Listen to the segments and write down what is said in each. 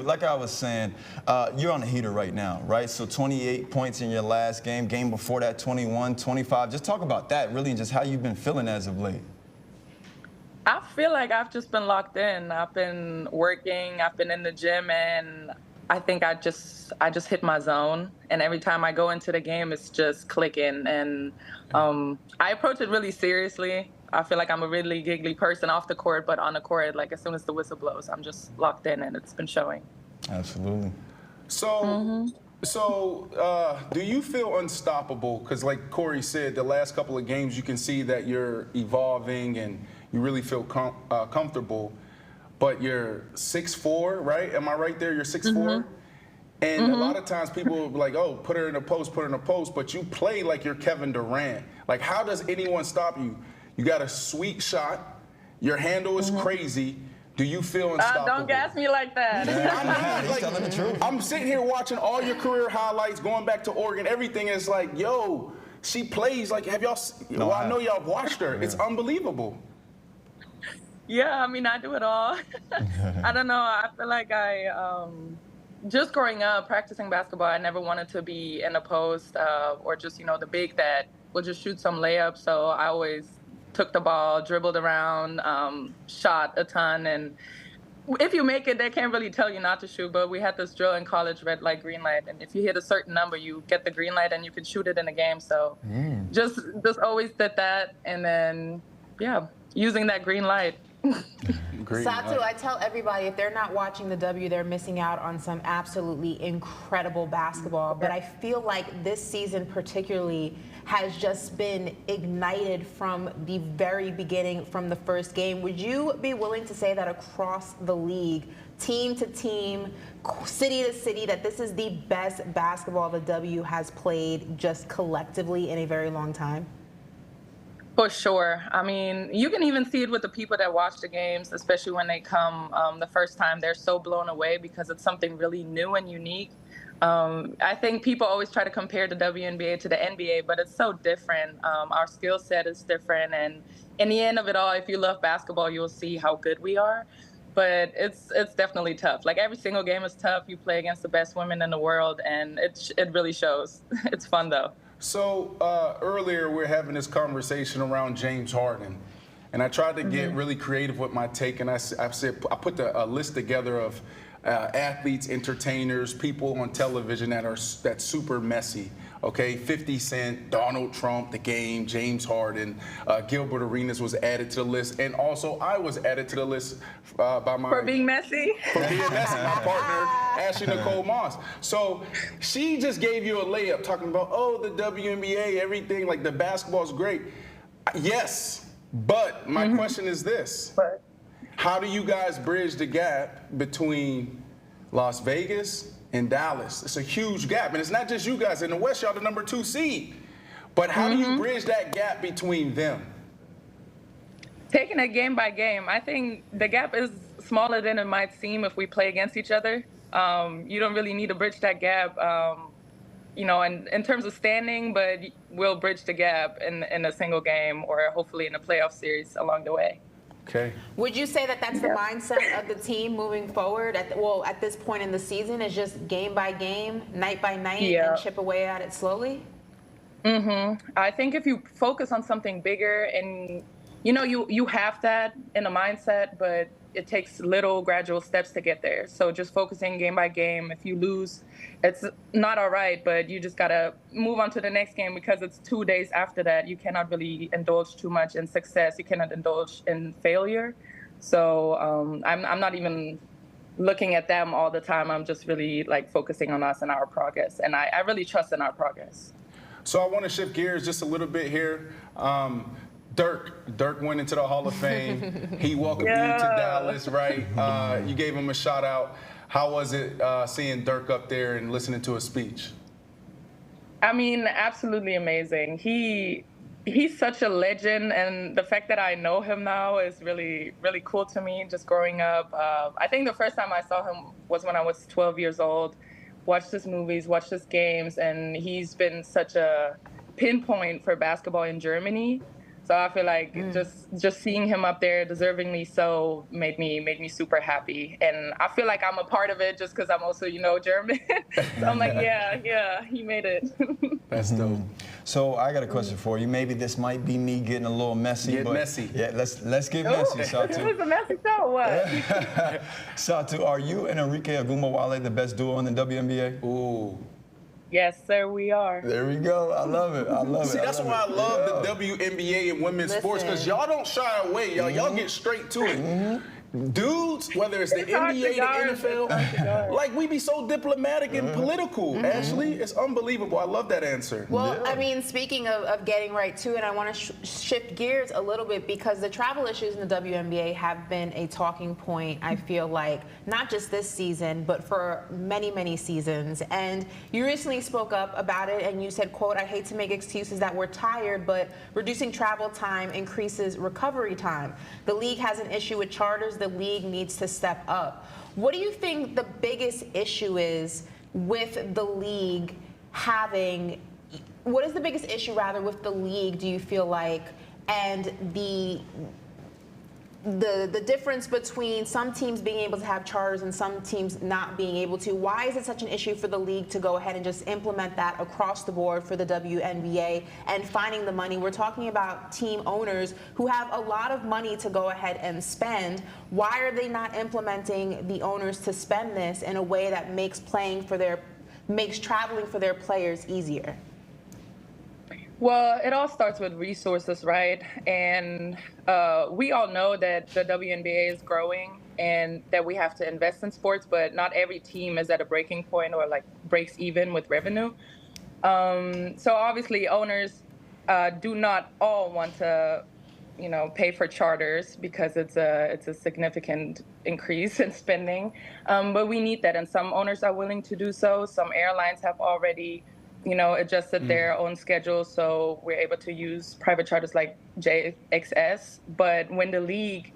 like I was saying, you're on the heater right now, right? So 28 points in your last game. Game before that, 21, 25. Just talk about that, really, and just how you've been feeling as of late. I feel like I've just been locked in. I've been working. I've been in the gym, and I think I just hit my zone. And every time I go into the game, it's just clicking. And I approach it really seriously. I feel like I'm a really giggly person off the court, but on the court, like as soon as the whistle blows, I'm just locked in, and it's been showing. Absolutely. So, do you feel unstoppable? Because like Corey said, the last couple of games, you can see that you're evolving and you really feel comfortable. But you're 6'4", right? Am I right there? You're 6'4"? And a lot of times people will be like, oh, put her in a post, but you play like you're Kevin Durant. Like, how does anyone stop you? You got a sweet shot. Your handle is crazy. Do you feel unstoppable? Don't gas me like that. I'm sitting here watching all your career highlights, going back to Oregon, everything. Is like, yo, she plays like, have y'all, well, I know y'all have watched her. It's unbelievable. Yeah, I mean, I do it all. I don't know. I feel like just growing up, practicing basketball, I never wanted to be in a post or just, the big that will just shoot some layups. So I always took the ball, dribbled around, shot a ton. And if you make it, they can't really tell you not to shoot. But we had this drill in college, red light, green light. And if you hit a certain number, you get the green light and you can shoot it in a game. So just always did that. And then, yeah, using that green light. Satou, I tell everybody if they're not watching the W, they're missing out on some absolutely incredible basketball. But I feel like this season particularly has just been ignited from the very beginning, from the first game. Would you be willing to say that across the league, team to team, city to city, that this is the best basketball the W has played just collectively in a very long time? For sure. I mean, you can even see it with the people that watch the games, especially when they come the first time. They're so blown away because it's something really new and unique. I think people always try to compare the WNBA to the NBA, but it's so different. Our skill set is different. And in the end of it all, if you love basketball, you'll see how good we are. But it's definitely tough. Like, every single game is tough. You play against the best women in the world, and it really shows. It's fun, though. So earlier we were having this conversation around James Harden, and I tried to get really creative with my take, and I said I put a list together of athletes, entertainers, people on television that's super messy. Okay, 50 Cent, Donald Trump, The Game, James Harden, Gilbert Arenas was added to the list, and also I was added to the list by my... For being messy? For being messy, my partner, Ashley Nicole Moss. So she just gave you a layup talking about, oh, the WNBA, everything, like the basketball's great. Yes, but my question is this. How do you guys bridge the gap between Las Vegas and Dallas? It's a huge gap, and it's not just you guys. In the West, y'all the number 2 seed. But how do you bridge that gap between them? Taking it game by game. I think the gap is smaller than it might seem if we play against each other. You don't really need to bridge that gap, in terms of standing, but we'll bridge the gap in a single game or hopefully in a playoff series along the way. Okay. Would you say that that's the mindset of the team moving forward? At this point in the season, is just game by game, night by night, and chip away at it slowly? I think if you focus on something bigger, and you have that in a mindset, but it takes little gradual steps to get there. So just focusing game by game. If you lose, it's not all right, but you just gotta move on to the next game because it's 2 days after that. You cannot really indulge too much in success. You cannot indulge in failure. So I'm not even looking at them all the time. I'm just really focusing on us and our progress. And I really trust in our progress. So I want to shift gears just a little bit here. Dirk went into the Hall of Fame. He welcomed you to Dallas, right? You gave him a shout out. How was it seeing Dirk up there and listening to his speech? I mean, absolutely amazing. He's such a legend, and the fact that I know him now is really, really cool to me, just growing up. I think the first time I saw him was when I was 12 years old, watched his movies, watched his games, and he's been such a pinpoint for basketball in Germany. So I feel like just seeing him up there, deservingly so, made me super happy. And I feel like I'm a part of it just because I'm also, German. So I'm like, yeah, he made it. That's dope. So I got a question for you. Maybe this might be me getting a little messy. Get messy. Yeah, let's get messy, Satou. It's a messy show, what? Satou, are you and Enrique Agumawale the best duo in the WNBA? Ooh. Yes, sir, we are. There we go. I love it. See, that's why I love the WNBA and women's sports, because y'all don't shy away. Y'all get straight to it. Dudes, whether it's the NBA, the NFL, like we be so diplomatic and political. Ashley, it's unbelievable. I love that answer. Well, I mean, speaking of getting right to it, I want to shift gears a little bit because the travel issues in the WNBA have been a talking point, I feel like, not just this season, but for many, many seasons. And you recently spoke up about it and you said, quote, "I hate to make excuses that we're tired, but reducing travel time increases recovery time. The league has an issue with charters. The league needs to step up." What do you think the biggest issue is with the league having, what is the biggest issue rather with the league, do you feel like, and the difference between some teams being able to have charters and some teams not being able to? Why is it such an issue for the league to go ahead and just implement that across the board for the WNBA and finding the money? We're talking about team owners who have a lot of money to go ahead and spend. Why are they not implementing the owners to spend this in a way that makes traveling for their players easier? Well, it all starts with resources, right? And we all know that the WNBA is growing and that we have to invest in sports, but not every team is at a breaking point or like breaks even with revenue. So obviously owners do not all want to, pay for charters because it's a significant increase in spending. But we need that, and some owners are willing to do so. Some airlines have already adjusted their own schedule, so we're able to use private charters like JXS. But when the league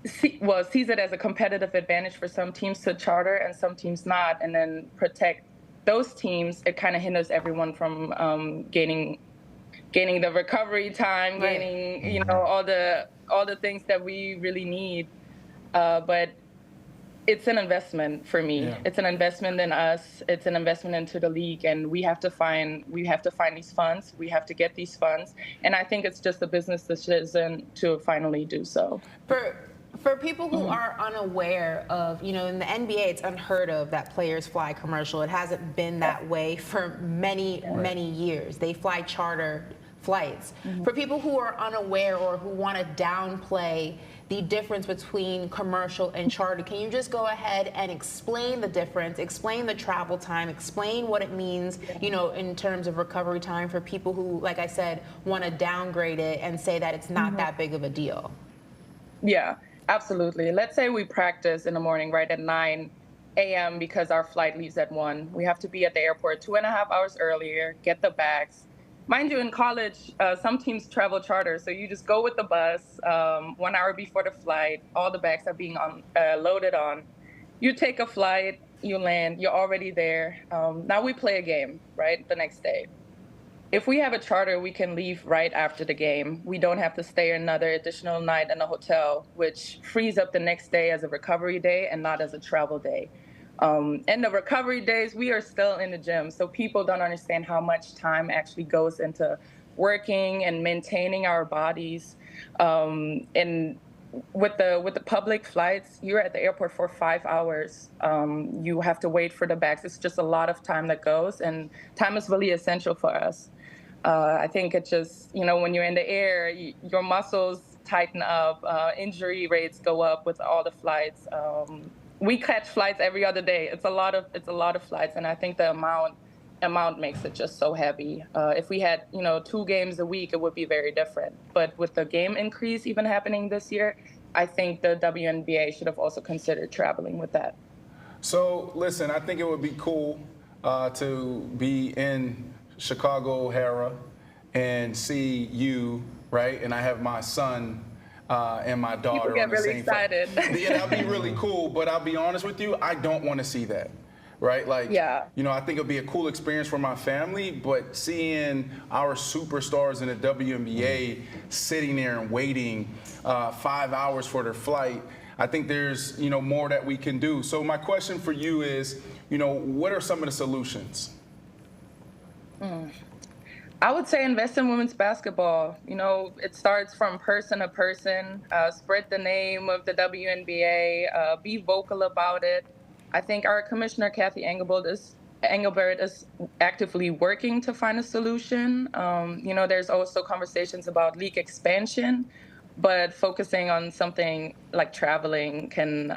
sees it as a competitive advantage for some teams to charter and some teams not, and then protect those teams, it kind of hinders everyone from gaining the recovery time, gaining all the things that we really need. But it's an investment for me. Yeah. It's an investment in us. It's an investment into the league, and we have to find these funds. We have to get these funds, and I think it's just a business decision to finally do so. For people who are unaware of, in the NBA, it's unheard of that players fly commercial. It hasn't been that way for many years. They fly charter flights. For people who are unaware or who want to downplay the difference between commercial and charter, can you just go ahead and explain the difference, explain the travel time, explain what it means, in terms of recovery time for people who, like I said, want to downgrade it and say that it's not that big of a deal? Yeah, absolutely. Let's say we practice in the morning, right, at 9 a.m. because our flight leaves at 1. We have to be at the airport 2.5 hours earlier, get the bags. Mind you, in college, some teams travel charter, so you just go with the bus 1 hour before the flight. All the bags are being loaded on. You take a flight, you land, you're already there. Now we play a game, right, the next day. If we have a charter, we can leave right after the game. We don't have to stay another additional night in a hotel, which frees up the next day as a recovery day and not as a travel day. And the recovery days, we are still in the gym, so people don't understand how much time actually goes into working and maintaining our bodies. And with the public flights, you're at the airport for 5 hours. You have to wait for the bags. It's just a lot of time that goes, and time is really essential for us. I think it just, when you're in the air, your muscles tighten up, injury rates go up with all the flights. We catch flights every other day. It's a lot of flights, and I think the amount makes it just so heavy. If we had 2 games a week, it would be very different. But with the game increase even happening this year, I think the WNBA should have also considered traveling with that. So listen, I think it would be cool to be in Chicago O'Hara and see you, right? And I have my son and my daughter People get on the really same excited. Yeah, that'd be really cool. But I'll be honest with you, I don't want to see that. right? Like, Yeah. you know, I think it'll be a cool experience for my family, but seeing our superstars in the WNBA sitting there and waiting 5 hours for their flight, I think there's, you know, more that we can do. So my question for you is, you know, what are some of the solutions? I would say invest in women's basketball. You know, it starts from person to person. Spread the name of the WNBA. Be vocal about it. I think our commissioner, Kathy Engelbert, is actively working to find a solution. You know, there's also conversations about league expansion, but focusing on something like traveling can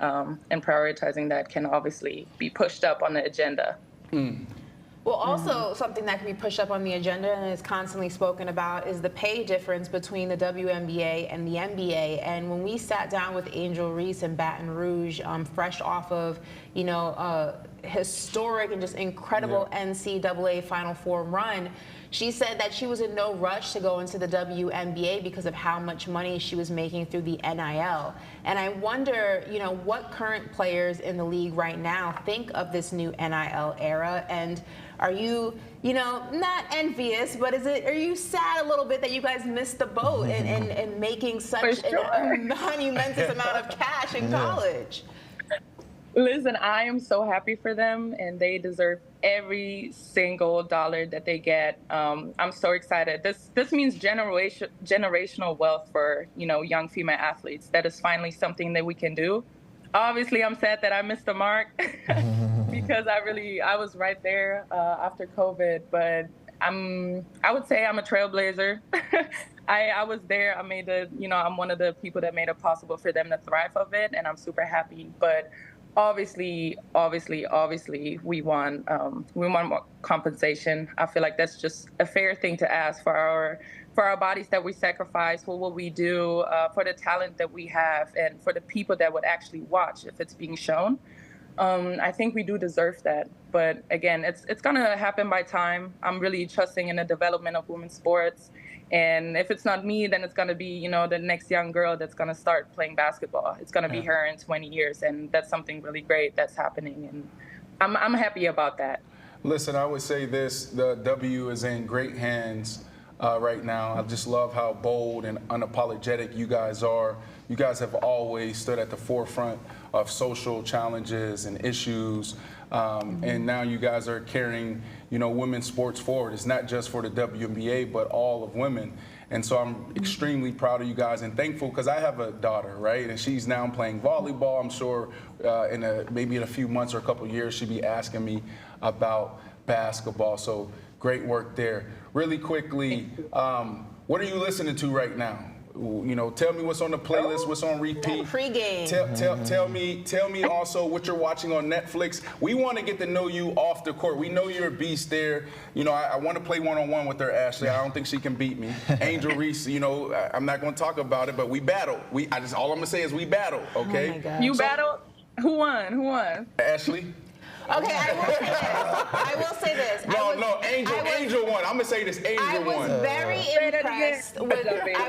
and prioritizing that can obviously be pushed up on the agenda. Well, also something that can be pushed up on the agenda and is constantly spoken about is the pay difference between the WNBA and the NBA. And when we sat down with Angel Reese in Baton Rouge, fresh off of, you know, historic and just incredible NCAA Final Four run, she said that she was in no rush to go into the WNBA because of how much money she was making through the NIL. And I wonder, you know, what current players in the league right now think of this new NIL era, and are you, you know, not envious, but are you sad a little bit that you guys missed the boat in making such a monumentous amount of cash in college? Listen, I am so happy for them, and they deserve every single dollar that they get. I'm so excited. This means generational wealth for, you know, young female athletes. That is finally something that we can do. Obviously, I'm sad that I missed the mark because I was right there after COVID. But I would say I'm a trailblazer. I was there. I'm one of the people that made it possible for them to thrive of it, and I'm super happy. But obviously, we want more compensation. I feel like that's just a fair thing to ask for our bodies that we sacrifice, for what we do, for the talent that we have, and for the people that would actually watch if it's being shown. I think we do deserve that. But again, it's gonna happen by time. I'm really trusting in the development of women's sports. And if it's not me, then it's going to be, you know, the next young girl that's going to start playing basketball. It's going to be her in 20 years. And that's something really great that's happening. And I'm happy about that. Listen, I would say this, the W is in great hands right now. I just love how bold and unapologetic you guys are. You guys have always stood at the forefront of social challenges and issues. And now you guys are carrying, you know, women's sports forward. It's not just for the WNBA, but all of women. And so I'm extremely proud of you guys and thankful because I have a daughter, right? And she's now playing volleyball. I'm sure maybe in a few months or a couple of years, she'll be asking me about basketball. So great work there. Really quickly, what are you listening to right now? You know, tell me what's on the playlist, what's on repeat. Pre-game. Tell me also what you're watching on Netflix. We want to get to know you off the court. We know you're a beast there. You know, I want to play one-on-one with her, Ashley. I don't think she can beat me. Angel Reese, you know, I'm not going to talk about it, but we battle. All I'm going to say is we battle, okay? Oh my God. You battled? Who won? Ashley? Okay, I will say this. No, Angel won. I'm gonna say this. Angel won. I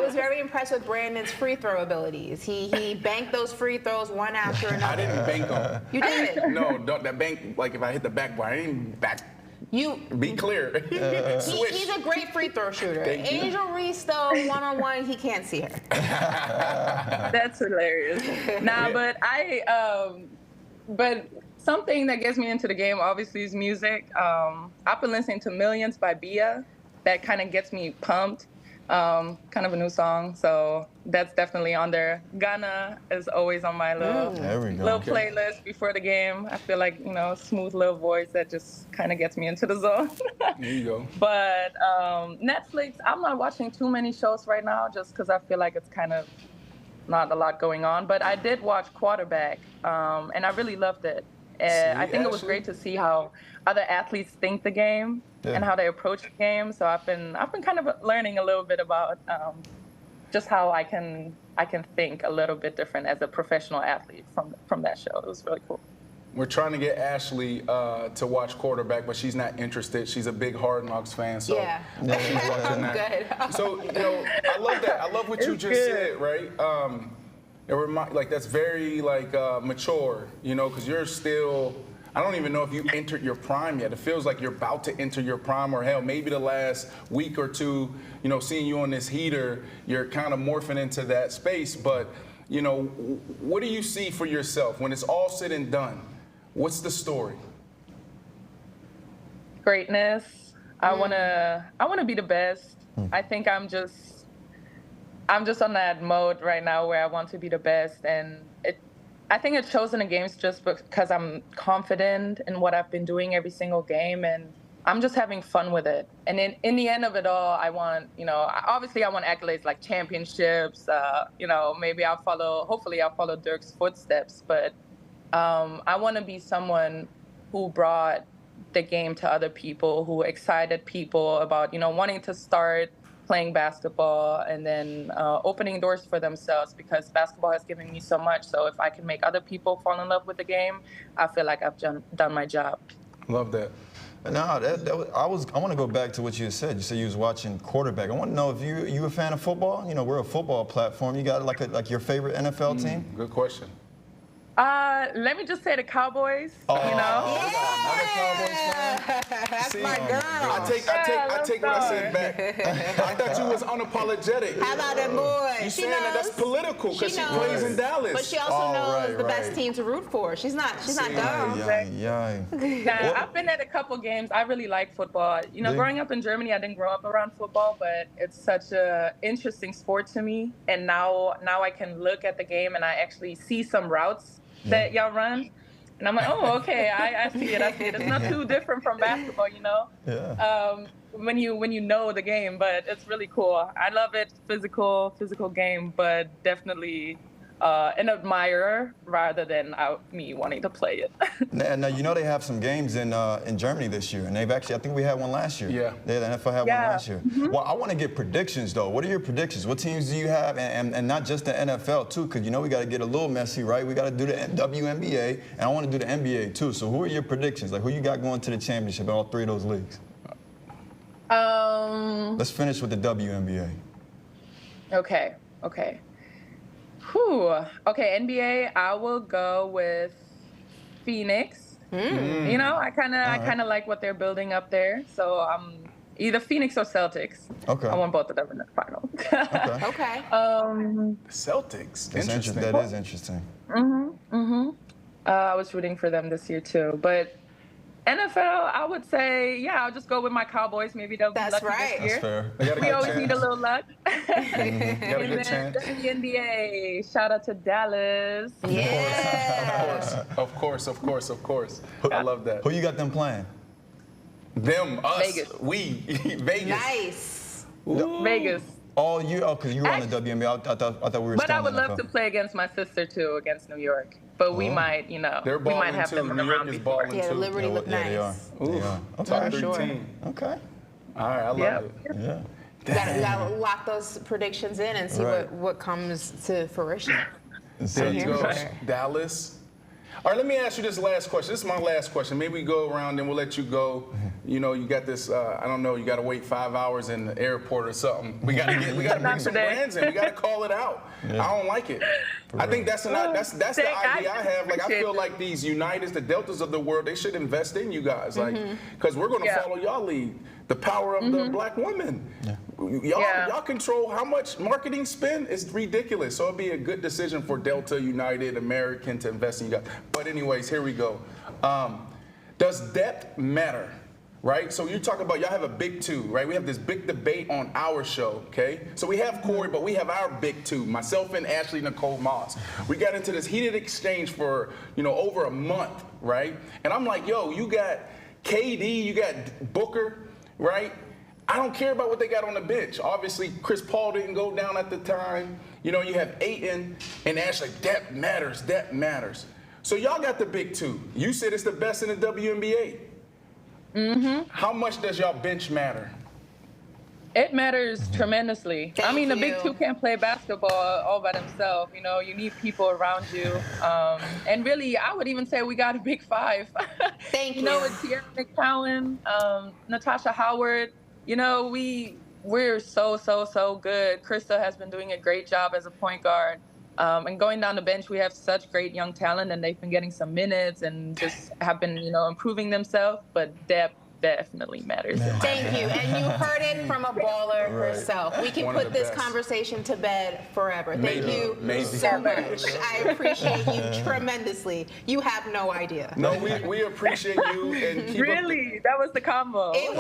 was very impressed with Brandon's free throw abilities. He banked those free throws one after another. I didn't bank them. You did? No, that bank. Like if I hit the backboard, I didn't back. Be clear. He's a great free throw shooter. Angel Reese, though, one-on-one, he can't see her. That's hilarious. But something that gets me into the game, obviously, is music. I've been listening to Millions by Bia. That kind of gets me pumped. Kind of a new song, so that's definitely on there. Ghana is always on my little playlist before the game. I feel like, you know, smooth little voice that just kind of gets me into the zone. There you go. But Netflix, I'm not watching too many shows right now just because I feel like it's kind of not a lot going on. But I did watch Quarterback, and I really loved it. I think it was great to see how other athletes think the game and how they approach the game. So I've been kind of learning a little bit about just how I can think a little bit different as a professional athlete from that show. It was really cool. We're trying to get Ashley to watch Quarterback, but she's not interested. She's a big Hard Knocks fan, so she's watching that. Good. So, you know, I love that. I love what you just said, right? That's very mature, you know, because you're still, I don't even know if you entered your prime yet. It feels like you're about to enter your prime, or hell, maybe the last week or two, you know, seeing you on this heater, you're kind of morphing into that space. But, you know, what do you see for yourself when it's all said and done? What's the story? Greatness. I wanna be the best. I think I'm just on that mode right now where I want to be the best, and I think it shows in the games just because I'm confident in what I've been doing every single game, and I'm just having fun with it. And in the end of it all, I want, you know, obviously I want accolades like championships. You know, hopefully I'll follow Dirk's footsteps, but I want to be someone who brought the game to other people, who excited people about, you know, wanting to start playing basketball and then opening doors for themselves, because basketball has given me so much. So if I can make other people fall in love with the game, I feel like I've done my job. Love that. No, I want to go back to what you said. You said you was watching quarterback. I want to know if you a fan of football. You know, we're a football platform. You got like your favorite NFL team? Good question. Let me just say the Cowboys. You know, That's See, my girl. I take what I said back. I thought you was unapologetic. How about that boy? You saying that's political because she plays in Dallas. But she also knows right, the best right. team to root for. She's not dumb. Yeah. Nah, I've been at a couple games. I really like football. You know, growing up in Germany, I didn't grow up around football, but it's such a interesting sport to me. And now I can look at the game and I actually see some routes that y'all run. And I'm like, oh, okay, I see it. It's not too different from basketball, you know? Yeah. When you know the game, but it's really cool. I love it, physical game, but definitely an admirer rather than me wanting to play it. Now, you know they have some games in Germany this year, and they've actually, I think we had one last year. Yeah. The NFL had one last year. Well, I want to get predictions, though. What are your predictions? What teams do you have? And not just the NFL, too, because, you know, we got to get a little messy, right? We got to do the WNBA, and I want to do the NBA, too. So who are your predictions? Like, who you got going to the championship in all three of those leagues? Let's finish with the WNBA. Okay. Whew. Okay, NBA, I will go with Phoenix. You know, I kind of like what they're building up there. So either Phoenix or Celtics. Okay. I want both of them in the final. Okay. Celtics. Interesting. That is interesting. I was rooting for them this year too, but NFL, I would say, yeah, I'll just go with my Cowboys. Maybe they'll be lucky this year. That's fair. We always need a little luck. Got a And good then chance. WNBA, shout out to Dallas. Yeah. Of course. I love that. Who you got them playing? Them, us, Vegas. we, Vegas. Nice. Vegas. Oh, because you were on the WNBA. I thought we were But still I on would the love NFL. to play against my sister too, against New York. But we might, you know, They're we might balling have too. them in the New York round is before. balling Yeah, too. Liberty look Yeah, nice. they are. Ooh, They are. top Okay. three sure. team. Okay. All right, I love Yep. it. Yeah. You gotta lock those predictions in and see Right. what comes to fruition. There you here go. for it. Dallas. All right, let me ask you this last question. This is my last question. Maybe we go around and we'll let you go. You know, you got this, I don't know, you got to wait 5 hours in the airport or something. We got to bring some today. brands in. We got to call it out. Yeah. I don't like it. I think that's the idea I have. Like, I feel like these Uniteds, the Deltas of the world, they should invest in you guys. Like, because we're going to follow y'all lead. The power of the black women. Y'all control how much marketing spend. It's ridiculous. So it'd be a good decision for Delta, United, American to invest in you guys. But anyways, here we go. Does depth matter? Right? So you talk about y'all have a big two, right? We have this big debate on our show, okay? So we have Corey, but we have our big two, myself and Ashley Nicole Moss. We got into this heated exchange for, over a month, right? And I'm like, yo, you got KD, you got Booker, right? I don't care about what they got on the bench. Obviously, Chris Paul didn't go down at the time. You have Ayton and Ashley. Depth matters. So y'all got the big two. You said it's the best in the WNBA. How much does y'all bench matter? It matters tremendously. Thank I mean, the you. big two can't play basketball all by themselves. You need people around you. And really, I would even say we got a big five. Thank you. With Tierra McCowan, Natasha Howard, we're so good. Krista has been doing a great job as a point guard. And going down the bench, we have such great young talent, and they've been getting some minutes and just have been, improving themselves. But depth definitely matters. Thank you. And you heard it from a baller herself. We can put this conversation to bed forever. Thank you so much. I appreciate you tremendously. You have no idea. No, we appreciate you and keep Really? That was the combo. It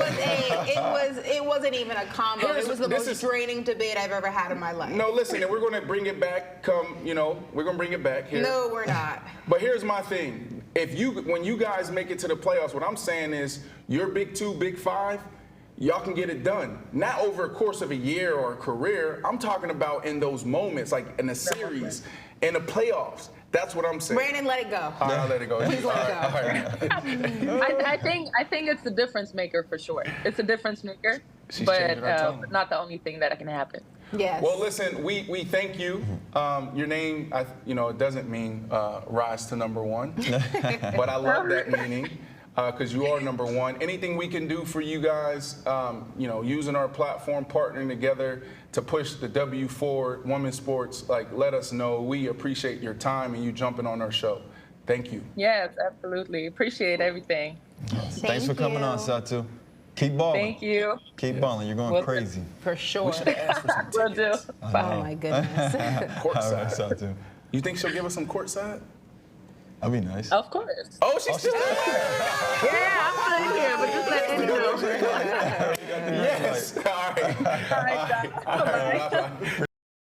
wasn't even a combo. It was the most draining debate I've ever had in my life. No, listen, and we're going to bring it back we're going to bring it back here. No, we're not. But here's my thing. When you guys make it to the playoffs, what I'm saying is your Big 2, Big 5, y'all can get it done. Not over a course of a year or a career. I'm talking about in those moments, like in a series, in the playoffs. That's what I'm saying. Brandon, let it go. All right, I'll let it go. Please let it go. I think it's the difference maker for sure. It's a difference maker, but not the only thing that can happen. Yes. Well, listen, we thank you. Your name, it doesn't mean rise to number one, but I love that meaning because you are number one. Anything we can do for you guys, using our platform, partnering together to push the W forward, women's sports, let us know. We appreciate your time and you jumping on our show. Thank you. Yes, absolutely. Appreciate everything. Thanks for coming on, Satou. Keep balling. Thank you. Keep balling. You're going crazy. For sure. We should have asked for some Will tickets. do. Oh, my goodness. Courtside. All right, Satou. You think she'll give us some courtside? That'd be nice. Of course. Oh, she's still there. Yeah, I'm still here, but just let Eddie know. Yes. All right. All right, guys. Bye-bye. Bye-bye.